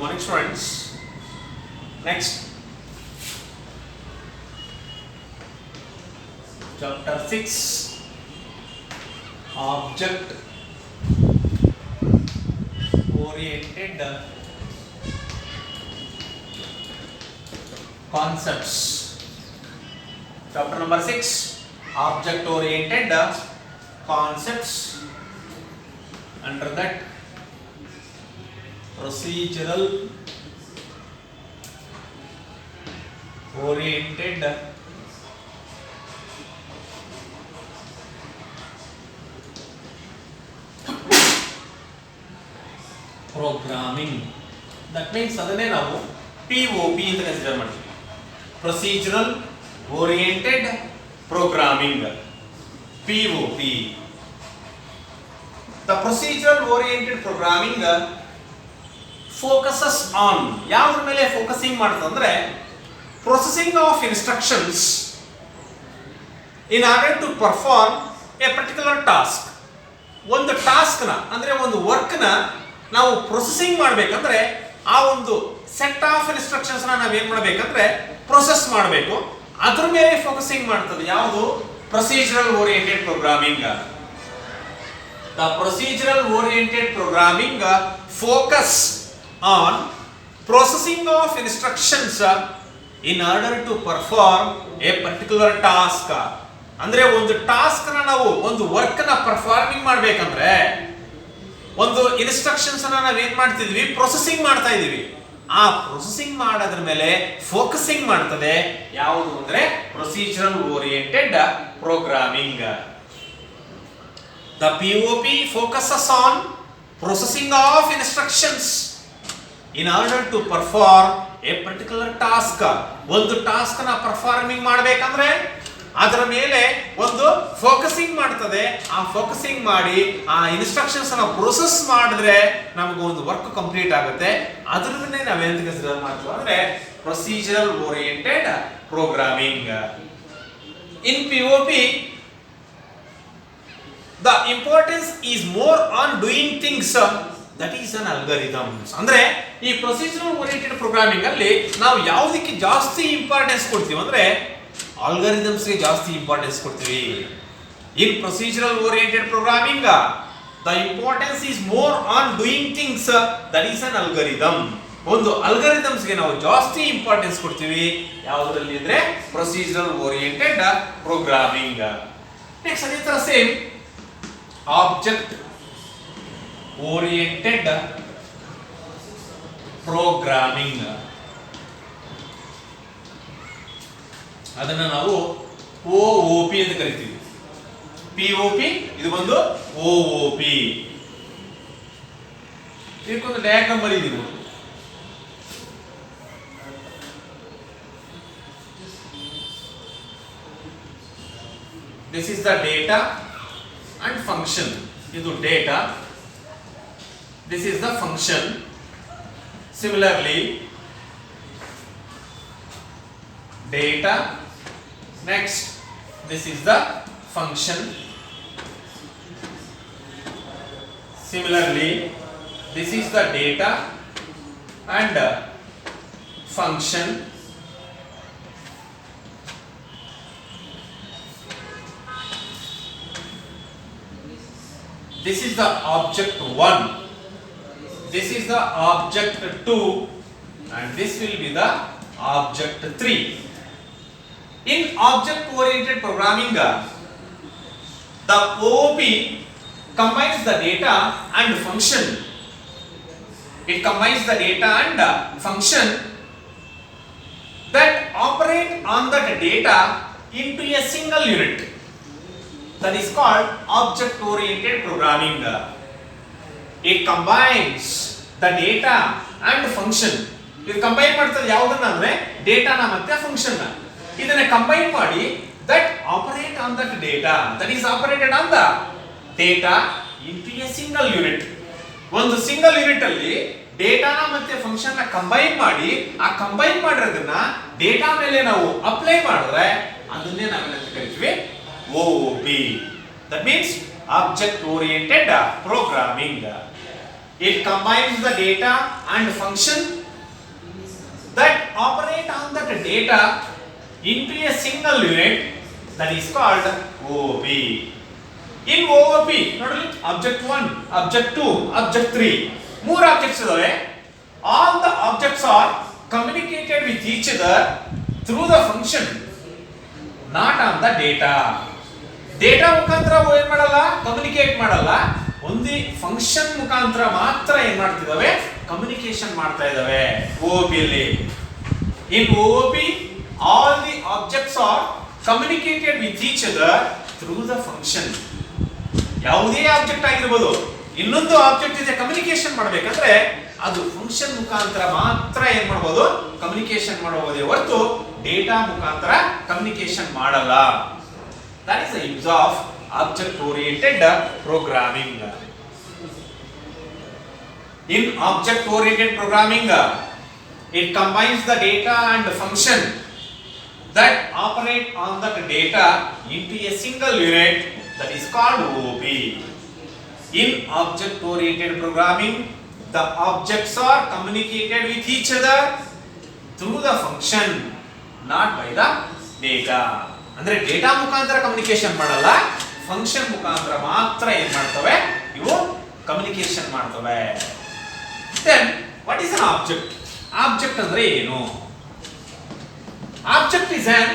morning, students. Next, chapter 6, object oriented concepts. Chapter number 6, object oriented concepts. Under that, procedural oriented programming. That means ಅದನ್ನೇ ನಾವು POP ಅಂತ consider ಮಾಡ್ತೀವಿ. Procedural oriented programming, POP. The procedural oriented programming focuses on ಯಾವುದ್ರ ಮೇಲೆ focusing ಮಾಡ್ತದೆ ಅಂದ್ರೆ processing of instructions in order to perform a particular task. ಒಂದು task ನ ಅಂದ್ರೆ ಒಂದು ವರ್ಕ್ ನ ನಾವು ಪ್ರೊಸೆಸಿಂಗ್ ಮಾಡಬೇಕಂದ್ರೆ ಆ ಒಂದು ಸೆಟ್ ಆಫ್ ಇನ್ಸ್ಟ್ರಕ್ಷನ್ಸ್ ನ ನಾವು ಏನು ಮಾಡಬೇಕಂದ್ರೆ ಪ್ರೊಸೆಸ್ ಮಾಡಬೇಕು. ಅದರ ಮೇಲೆ ಫೋಕಸಿಂಗ್ ಮಾಡ್ತದೆ ಯಾವುದು procedural oriented programming. The procedural oriented programming focus on processing of instructions in order to perform a particular task. ಅಂದ್ರೆ ಒಂದು ಟಾಸ್ಕ್ ನ ನಾವು ಒಂದು ವರ್ಕ್ ನ ಪರ್ಫಾರ್ಮಿಂಗ್ ಮಾಡಬೇಕಂದ್ರೆ ಒಂದು ಇನ್ಸ್ಟ್ರಕ್ಷನ್ಸ್ ಅನ್ನ ನಾವು ಏನು ಮಾಡ್ತಿದ್ವಿ ಪ್ರೊಸೆಸಿಂಗ್ ಮಾಡ್ತಾ ಇದೀವಿ. ಆ ಪ್ರೊಸೆಸಿಂಗ್ ಮಾಡೋದ್ರ ಮೇಲೆ ಫೋಕಸಿಂಗ್ ಮಾಡ್ತದೆ ಯಾವುದು ಅಂದ್ರೆ procedural oriented programming. The POP focuses on processing of instructions in order to perform a particular task. ಒಂದು ಟಾಸ್ಕ್ ನ ಪರ್ಫಾರ್ಮಿಂಗ್ ಮಾಡಬೇಕಂದ್ರೆ ಅದರ ಮೇಲೆ ಒಂದು ಫೋಕಸಿಂಗ್ ಮಾಡ್ತದೆ. ಆ ಫೋಕಸಿಂಗ್ ಮಾಡಿ ಆ ಇನ್ಸ್ಟ್ರಕ್ಷನ್ಸ್ ಅನ್ನು ಪ್ರೊಸೆಸ್ ಮಾಡಿದ್ರೆ ನಮಗೆ ಒಂದು ವರ್ಕ್ ಕಂಪ್ಲೀಟ್ ಆಗುತ್ತೆ. ಅದರನ್ನೇ ನಾವೇನು ಕನ್ಸಿಡರ್ ಮಾಡ್ತೀವಿ ಅಂದ್ರೆ procedural oriented programming. In POP the importance is more on doing things that is an algorithms. ಅಂದ್ರೆ ಈ ಪ್ರೊಸೀಜರಲ್ ಓರಿಯೆಂಟೆಡ್ ಪ್ರೋಗ್ರಾಮಿಂಗ್ ಅಲ್ಲಿ ನಾವು ಯಾವುದಕ್ಕೆ ಜಾಸ್ತಿ ಇಂಪಾರ್ಟೆನ್ಸ್ ಕೊಡ್ತೀವಿ ಅಂದ್ರೆ ಆಲ್ಗಾರಿದಮ್ಸ್ ಗೆ ಜಾಸ್ತಿ ಇಂಪಾರ್ಟೆನ್ಸ್ ಕೊಡ್ತೀವಿ. In procedural oriented programming the importance is more on doing things that is an algorithm. ಒಂದು ಅಲ್ಗಾರಿದಮ್ಸ್ ಗೆ ನಾವು ಜಾಸ್ತಿ ಇಂಪಾರ್ಟೆನ್ಸ್ ಕೊಡ್ತೀವಿ ಯಾವುದರಲ್ಲಿ ಅಂದ್ರೆ ಪ್ರೊಸೀಜರಲ್ ಓರಿಯೆಂಟೆಡ್ ಪ್ರೋಗ್ರಾಮಿಂಗ್. ನೆಕ್ಸ್ಟ್ ಅದೇ ತರ ಸೇಮ್ ಆಬ್ಜೆಕ್ಟ್ ಓರಿಯೆಂಟೆಡ್ ಪ್ರೋಗ್ರಾಮಿಂಗ್. ಅದನ್ನ ನಾವು OOP ಅಂತ ಕರಿತೀವಿ. POP ಇದು ಬಂದು OOP. ಇದಕ್ಕೊಂದು diagram ಬರೀತೀವಿ. This is the data and function. ಇದು data, this is the function. Similarly data, next this is the function. Similarly this is the data and function. This is the object 1, this is the object 2 and this will be the object 3. In object oriented programming the OOP combines the data and function. It combines the data and function that operate on that data into a single unit. That is called object oriented programming. It combines the data and function. ಇದು combine ಮಾಡ್ತದೆ ಯಾವುದನ್ನ ಅಂದ್ರೆ ಡೇಟಾನ ಮತ್ತೆ function ನ. ಇದನ್ನ combine ಮಾಡಿ that operate on that data, that is operated on the data into a single unit. ಒಂದು single unit ಅಲ್ಲಿ ಡೇಟಾನ ಮತ್ತೆ ಫಂಕ್ಷನ್ ನ ಕಂಬೈನ್ ಮಾಡಿ ಆ ಕಂಬೈನ್ ಮಾಡಿರೋದನ್ನ ಡೇಟಾ ಮೇಲೆ ನಾವು ಅಪ್ಲೈ ಮಾಡಿದ್ರೆ ಅದನ್ನೇ ನಾವೇನಂತ ಕರಿತೀವಿ OOP. That means object oriented programming. It combines the data and function that operate on that data into a single unit that is called OOP. In OOP, ನೋಡಲಿ object 1, object 2, object 3 ಮೂರು objects ಇದಾವೆ. All the objects are communicated with each other through the function, not on the data. Data ಮುಖಾಂತರ ಏನ್ ಮಾಡಲ್ಲ, communicate ಮಾಡಲ್ಲ, ಒಂದೇ function ಮುಖಾಂತರ ಮಾತ್ರ ಏನ್ ಮಾಡ್ತಿದಾವೆ, ಕಮ್ಯುನಿಕೇಶನ್ ಮಾಡ್ತಾ ಇದಾವೆ OOP ಅಲ್ಲಿ. In OOP, all the objects are communicated with each other through the function. ಯಾವುದೇ ಆಬ್ಜೆಕ್ಟ್ ಆಗಿರಬಹುದು, ಇನ್ನೊಂದು ಆಬ್ಜೆಕ್ಟ್ ಇದೆ ಕಮ್ಯುನಿಕೇಶನ್ ಮಾಡಬೇಕಂದ್ರೆ ಅದು ಫಂಕ್ಷನ್ ಮುಖಾಂತರ ಮಾತ್ರ ಏನ್ ಮಾಡಬಹುದು, ಕಮ್ಯುನಿಕೇಶನ್ ಮಾಡಬಹುದೇ ಹೊರತು ಡೇಟಾ ಮುಖಾಂತರ ಕಮ್ಯುನಿಕೇಶನ್ ಮಾಡಲ್ಲ. That is the use of object oriented programming. In object oriented programming, it combines the data and function that operate on that data into a single unit that is called OOP. In object oriented programming, the objects are communicated with each other through the function, not by the data. ಅಂದ್ರೆ data ಮುಖಾಂತರ communication ಮಾಡಲ್ಲ, function ಮುಖಾಂತರ ಮಾತ್ರ ಏನ್ ಮಾಡ್ತವೆ, ಇವು communication ಮಾಡ್ತವೆ. Then what is an object? Object ಅಂದ್ರೆ ಏನು? Object is an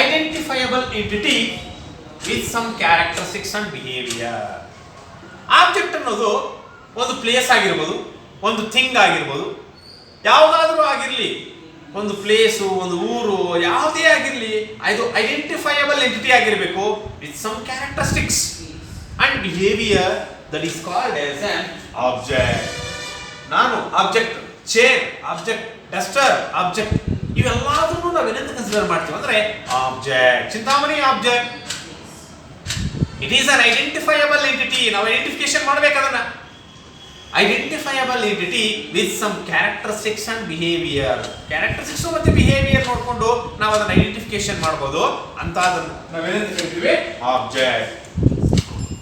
identifiable entity with some characteristics and behavior. Object ಅನ್ನೋದು ಒಂದು ಪ್ಲೇಸ್ ಆಗಿರ್ಬೋದು, ಒಂದು ಥಿಂಗ್ ಆಗಿರ್ಬೋದು, ಯಾವುದಾದ್ರೂ ಆಗಿರಲಿ, ಒಂದು ಪ್ಲೇಸು, ಒಂದು ಊರು, ಯಾವುದೇ ಆಗಿರಲಿ, ಅದು ಐಡೆಂಟಿಫೈಯಬಲ್ ಎಂಟಿಟಿ ಆಗಿರಬೇಕು with some characteristics and behaviour that is called as an object. ನಾನು object, chair object, duster object, ಇವೆಲ್ಲದನ್ನು ನಾವು ಏನಂತ ಕನ್ಸಿಡರ್ ಮಾಡ್ತೀವಿ ಅಂದ್ರೆ object. Chintamani object, it is an identifiable entity. ನಾವು ಐಡೆಂಟಿಫಿಕೇಶನ್ ಮಾಡಬೇಕು ಅದನ್ನ. Identifiable entity with some characteristics and behaviour. Characteristics ಮತ್ತೆ ಬಿಹೇವಿಯರ್ ನೋಡಿಕೊಂಡು ನಾವು ಅದನ್ನ ಐಡೆಂಟಿಫಿಕೇಶನ್ ಮಾಡಬಹುದು ಅಂತ ಅದನ್ನ ನಾವೇನಂತ ಕರಿತೀವಿ, object.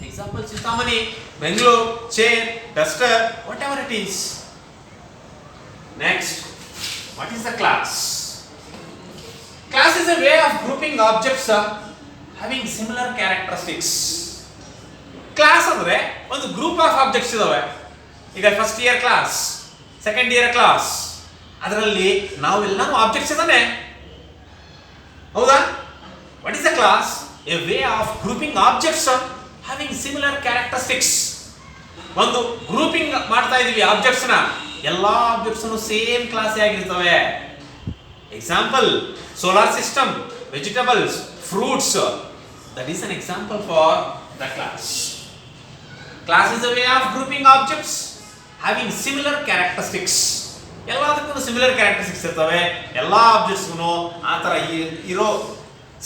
Example Chintamani, Bengaluru, chair, duster, whatever it is. Next, what is the class? Class is a way of grouping objects having similar characteristics. Class ಅಂದ್ರೆ ಒಂದು ಗ್ರೂಪ್ ಆಫ್ ಆಬ್ಜೆಕ್ಟ್ಸ್ ಇದಾವೆ. ಈಗ first year class, second year class, ಅದರಲ್ಲಿ ನಾವೆಲ್ಲರೂ objects ಇದಾನೆ, ಹೌದಾ? What is the class? A way of grouping objects having similar characteristics. ಒಂದು grouping ಮಾಡ್ತಾ ಇದೀವಿ ಆಬ್ಜೆಕ್ಟ್ಸ್ ನ, ಎಲ್ಲಾ ಆಬ್ಜೆಕ್ಟ್ಸ್ ಸೇಮ್ ಕ್ಲಾಸ್ ಆಗಿರ್ತವೆ. Example solar system, vegetables, fruits, that is an example for the class. Class is a way of grouping objects having similar characteristics. ಎಲ್ಲದಕ್ಕೂ similar characteristics ಇರ್ತವೆ. ಎಲ್ಲಾ ಆಬ್ಜೆಕ್ಟ್ಸ್ಗೂ ಆ ತರ ಇರೋ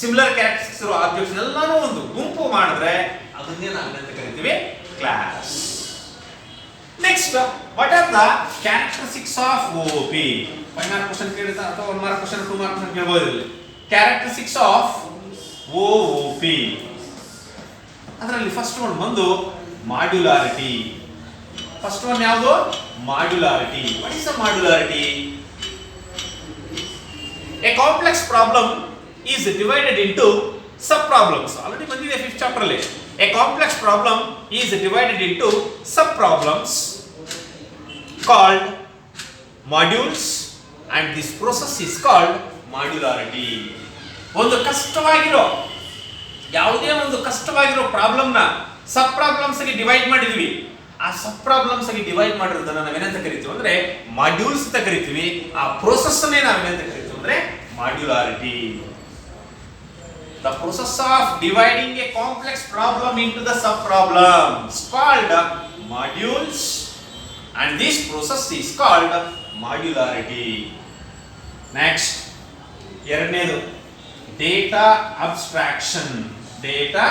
ಸಿಮಿಲರ್ ಕ್ಯಾರೆಕ್ಟರಿಸ್ಟಿಕ್ಸ್ ಇರೋ ಆಬ್ಜೆಕ್ಟ್ಸ್ ಎಲ್ಲಾನು ಒಂದು ಗುಂಪು ಮಾಡಿದ್ರೆ ಅದನ್ನೇ ನಾವು ಏನಂತ ಕರಿತೀವಿ, class. Next, what are the characteristics of OOP? 5 mark question ಕೇಳಿದ್ರೆ ಅಥವಾ 1 ಮಾರ್ಕ್ ಕ್ವೆಶ್ಚನ್ 2 ಮಾರ್ಕ್ ಕ್ವೆಶ್ಚನ್ ಕೇಳಬಹುದು ಇಲ್ಲಿ. ಕ್ಯಾರೆಕ್ಟರಿಸ್ಟಿಕ್ಸ್ ಆಫ್ OOP, ಅದರಲ್ಲಿ ಫಸ್ಟ್ ಒನ್ ಬಂದು ಮಾಡ್ಯುಲಾರಿಟಿ. ಫಸ್ಟ್ ಒನ್ ಯಾವುದು? Modularity. What is the modularity? A complex problem is divided into sub problems. Already ಬಂದಿದೆ 5th chapter ಅಲ್ಲಿ. A complex problem is divided into sub problems called modules and this process is called modularity. ಒಂದು ಕಷ್ಟವಾಗಿರೋ, ಯಾವುದೇ ಒಂದು ಕಷ್ಟವಾಗಿರೋ ಪ್ರಾಬ್ಲಮ್ನ ಸಬ್ problems ಆಗಿ divide ಮಾಡಿದ್ವಿ. ಆ ಸಬ್ problems ಆಗಿ divide ಮಾಡಿರೋದನ್ನ ನಾವೇನಂತ ಕರಿತೀವಿ ಅಂದ್ರೆ ಮಾಡ್ಯೂಲ್ಸ್ ಅಂತ ಕರಿತೀವಿ. ಆ ಪ್ರೋಸೆಸ್ ಅನ್ನೇ ನಾವೇನಂತ ಕರಿತೀವಿ ಅಂದ್ರೆ modularity. The process of dividing a complex problem into the sub problems called modules and this process is called modularity. Next, ಎರಡನೇದು data abstraction. Data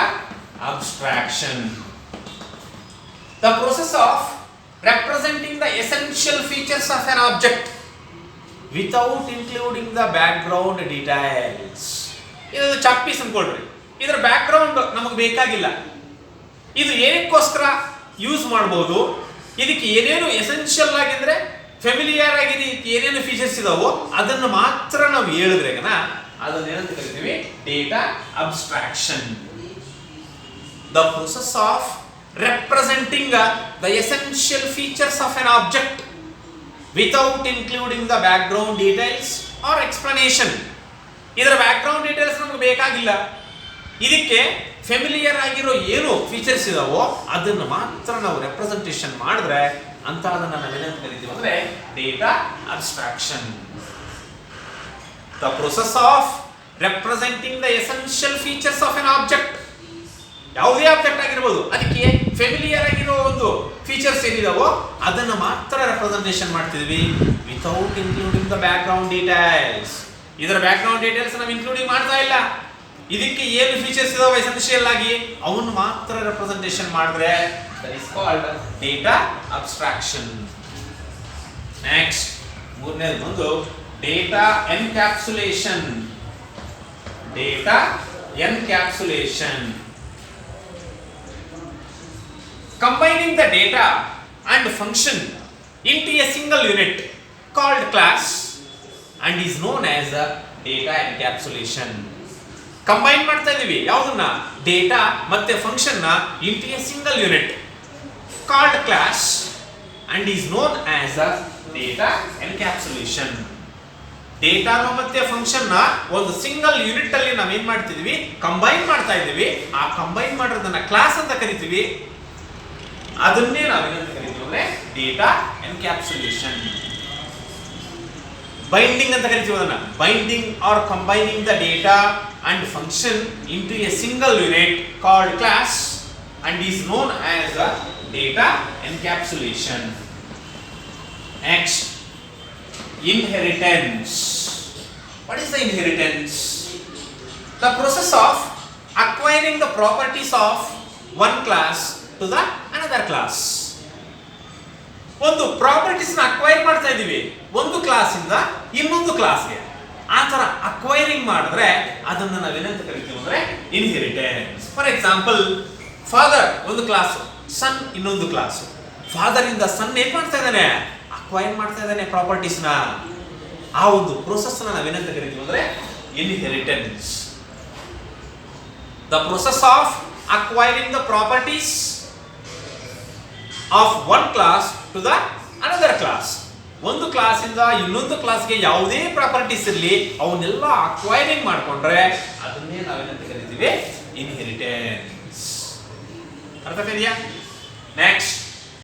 abstraction, the process of representing the essential features of an object without including the background details. ಇದು chalk piece ಅನ್ಕೊಳ್ರಿ, ಇದರ back ground ನಮಗೆ ಬೇಕಾಗಿಲ್ಲ, ಇದು ಏನಕ್ಕೋಸ್ಕರ use ಮಾಡಬಹುದು, ಇದಕ್ಕೆ ಏನೇನು essential ಆಗಿದ್ರೆ ಫೆಮಿಲಿಯರ್ ಆಗಿ ಏನೇನು ಫೀಚರ್ಸ್ ಇದಾವೋ ಅದನ್ನು ಮಾತ್ರ ನಾವು ಹೇಳಿದ್ರೆ ಅದನ್ನ ಏನಂತ ಕರಿತೀವಿ data abstraction. The process of representing the essential features of an object without including the background details or explanation. ಇದರ background details ನಮಗೆ ಬೇಕಾಗಿಲ್ಲ, ಇದಕ್ಕೆ ಫೆಮಿಲಿಯರ್ ಆಗಿರೋ ಏನು ಫೀಚರ್ಸ್ ಇದಾವೋ ಅದನ್ನು ಮಾತ್ರ ನಾವು ರೆಪ್ರೆಸೆಂಟೇಷನ್ ಮಾಡಿದ್ರೆ ಅಂತ ಅದನ್ನು ನಾವೇನಂತ ಕರಿತೀವಿ ಅಂದ್ರೆ data abstraction. The process of representing the essential features of N object, ಯಾವುದೇ ಆಬ್ಜೆಕ್ಟ್ ಆಗಿರ್ಬೋದು ಅದಕ್ಕೆ ಫೆಮಿಲಿಯರ್ ಆಗಿರೋ ಒಂದು ಫೀಚರ್ಸ್ ಏನಿದಾವೋ ಅದನ್ನು ಮಾತ್ರ ರೆಪ್ರೆಸೆಂಟೇಷನ್ ಮಾಡ್ತಿದ್ವಿ without including the back ground details. ಇದರ ಬ್ಯಾಕ್ ಗ್ರೌಂಡ್ ಡೀಟೇಲ್ಸ್ ನಾವು ಇನ್ಕ್ಲೂಡಿಂಗ್ ಮಾಡ್ತಾ ಇಲ್ಲ, ಇದಕ್ಕೆ ಏನು ಫೀಚರ್ಸ್ ಇದಾವೆ ಎಸೆನ್ಷಿಯಲ್ ಆಗಿ ಅವನ್ನ ಮಾತ್ರ ರೆಪ್ರೆಸೆಂಟೇಷನ್ ಮಾಡಿದ್ರೆ that is called data abstraction. Next ಮೂರನೇದು ಒಂದು data encapsulation. Data encapsulation, combining the data and function into a single unit called class and is known as a data encapsulation. Combine ಮಾಡ್ತಾ ಇದೀವಿ ಯಾವುದನ್ನ, data ಮತ್ತೆ function ನ into a single unit called class and is known as a data encapsulation. Data ಮತ್ತೆ function ನ ಒಂದು single unit ಅಲ್ಲಿ ನಾವು ಏನ್ ಮಾಡ್ತಿದೀವಿ, ಕಂಬೈನ್ ಮಾಡ್ತಾ ಇದೀವಿ. ಆ ಕಂಬೈನ್ ಮಾಡಿರೋದನ್ನ ಕ್ಲಾಸ್ ಅಂತ ಕರಿತೀವಿ, ಅದನ್ನೇ ನಾವೇನಂತ ಕರಿತೀವಿ ಅಂದ್ರೆ ಡೇಟಾ ಎನ್ಕ್ಯಾಪ್ಸುಲೇಷನ್. ಬೈಂಡಿಂಗ್ ಅಂತ ಕರಿತೀವಿ ಅದನ್ನ, binding or combining the data and function into a single unit called class and is known as a data encapsulation. Next inheritance. What is the inheritance? The process of acquiring the properties of one class to the another class. ಒಂದು properties ನ acquire ಮಾಡ್ತಾ ಇದೀವಿ ಒಂದು class ಇಂದ ಇನ್ನೊಂದು ಕ್ಲಾಸ್ಗೆ, ಆ ತರ ಅಕ್ವೈರಿಂಗ್ ಮಾಡಿದ್ರೆ ಅದನ್ನ ನಾವೇನಂತ ಕರಿತೀವಿ ಅಂದ್ರೆ ಇನ್ಹೆರಿಟೆನ್ಸ್. ಫಾರ್ ಎಕ್ಸಾಂಪಲ್, ಫಾದರ್ ಒಂದು ಕ್ಲಾಸ್, ಸನ್ ಇನ್ನೊಂದು ಕ್ಲಾಸ್. ಫಾದರ್ ಇಂದ ಸನ್ ಏನ್ ಮಾಡ್ತಾ ಇದ್ದಾನೆ, ಅಕ್ವೈರ್ ಮಾಡ್ತಾ ಇದ್ದಾನೆ ಪ್ರಾಪರ್ಟೀಸ್ ನ. ಆ ಒಂದು ಪ್ರೋಸೆಸ್ ನ ನಾವೇನಂತ ಕರಿತೀವಿ ಅಂದ್ರೆ inheritance. The process of acquiring the properties of one class to the another class. ಒಂದು ಕ್ಲಾಸ್ ಇಂದ ಇನ್ನೊಂದು ಕ್ಲಾಸ್ಗೆ ಯಾವುದೇ ಪ್ರಾಪರ್ಟೀಸ್ ಇರಲಿ ಅವನ್ನೆಲ್ಲ ಅಕ್ವೈರಿಂಗ್ ಮಾಡ್ಕೊಂಡ್ರೆ ಅದನ್ನೇ ನಾವೇನಂತ ಕರಿತೀವಿ ಇನ್ಹೆರಿಟೆನ್ಸ್. ಅರ್ಥ ಇದೆಯಾ? ನೆಕ್ಸ್ಟ್